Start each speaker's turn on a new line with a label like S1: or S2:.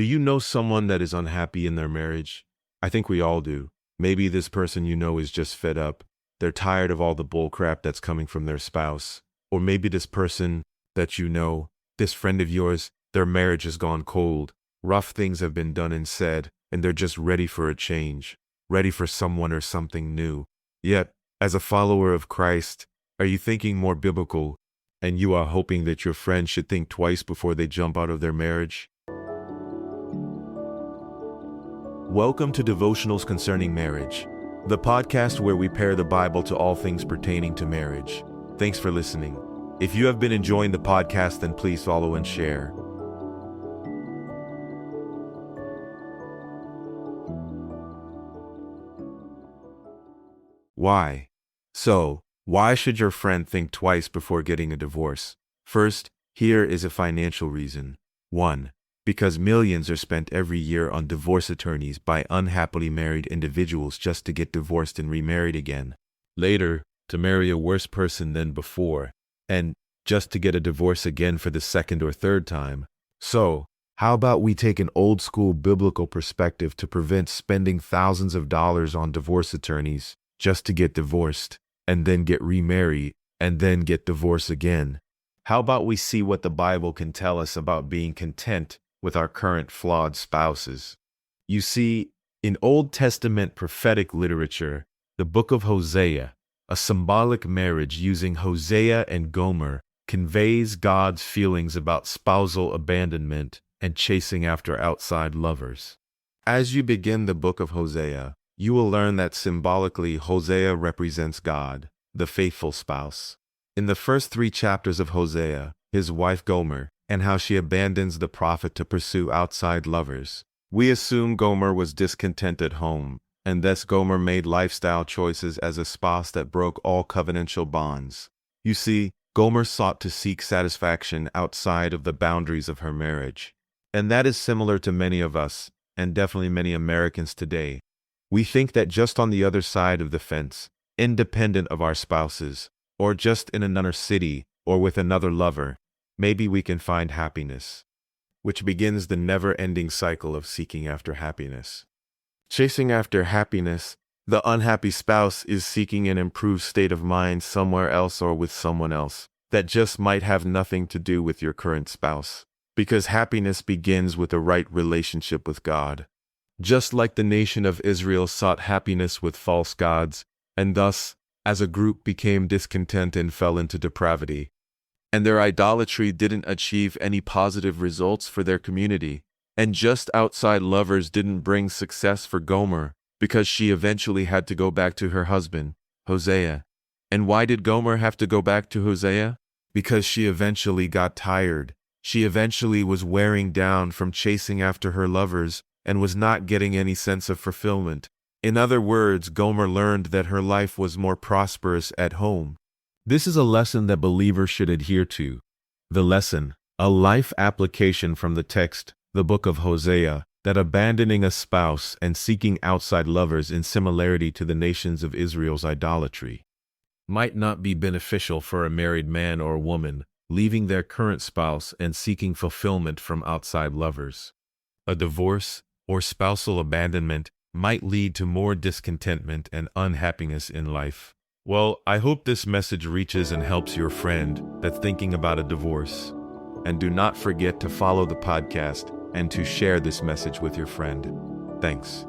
S1: Do you know someone that is unhappy in their marriage? I think we all do. Maybe this person you know is just fed up. They're tired of all the bull crap that's coming from their spouse. Or maybe this person that you know, this friend of yours, their marriage has gone cold. Rough things have been done and said, and they're just ready for a change, ready for someone or something new. Yet, as a follower of Christ, are you thinking more biblical, and you are hoping that your friend should think twice before they jump out of their marriage? Welcome to Devotionals Concerning Marriage, the podcast where we pair the Bible to all things pertaining to marriage. Thanks for listening. If you have been enjoying the podcast, then please follow and share. Why? So, why should your friend think twice before getting a divorce? First, here is a financial reason. 1. Because millions are spent every year on divorce attorneys by unhappily married individuals just to get divorced and remarried again. Later, to marry a worse person than before, and just to get a divorce again for the second or third time. So, how about we take an old school biblical perspective to prevent spending thousands of dollars on divorce attorneys just to get divorced, and then get remarried, and then get divorced again? How about we see what the Bible can tell us about being content with our current flawed spouses? You see, in Old Testament prophetic literature, the book of Hosea, a symbolic marriage using Hosea and Gomer, conveys God's feelings about spousal abandonment and chasing after outside lovers. As you begin the book of Hosea, you will learn that symbolically Hosea represents God, the faithful spouse. In the first 3 chapters of Hosea, his wife Gomer, and how she abandons the prophet to pursue outside lovers, we assume Gomer was discontent at home, and thus Gomer made lifestyle choices as a spouse that broke all covenantal bonds. You see, Gomer sought to seek satisfaction outside of the boundaries of her marriage. And that is similar to many of us, and definitely many Americans today. We think that just on the other side of the fence, independent of our spouses, or just in another city, or with another lover, maybe we can find happiness, which begins the never-ending cycle of seeking after happiness. Chasing after happiness, the unhappy spouse is seeking an improved state of mind somewhere else or with someone else that just might have nothing to do with your current spouse, because happiness begins with a right relationship with God. Just like the nation of Israel sought happiness with false gods, and thus, as a group, became discontent and fell into depravity, and their idolatry didn't achieve any positive results for their community, and just outside lovers didn't bring success for Gomer, because she eventually had to go back to her husband, Hosea. And why did Gomer have to go back to Hosea? Because she eventually got tired. She eventually was wearing down from chasing after her lovers and was not getting any sense of fulfillment. In other words, Gomer learned that her life was more prosperous at home. This is a lesson that believers should adhere to. The lesson, a life application from the text, the book of Hosea, that abandoning a spouse and seeking outside lovers in similarity to the nations of Israel's idolatry might not be beneficial for a married man or woman leaving their current spouse and seeking fulfillment from outside lovers. A divorce or spousal abandonment might lead to more discontentment and unhappiness in life. Well, I hope this message reaches and helps your friend that's thinking about a divorce. And do not forget to follow the podcast and to share this message with your friend. Thanks.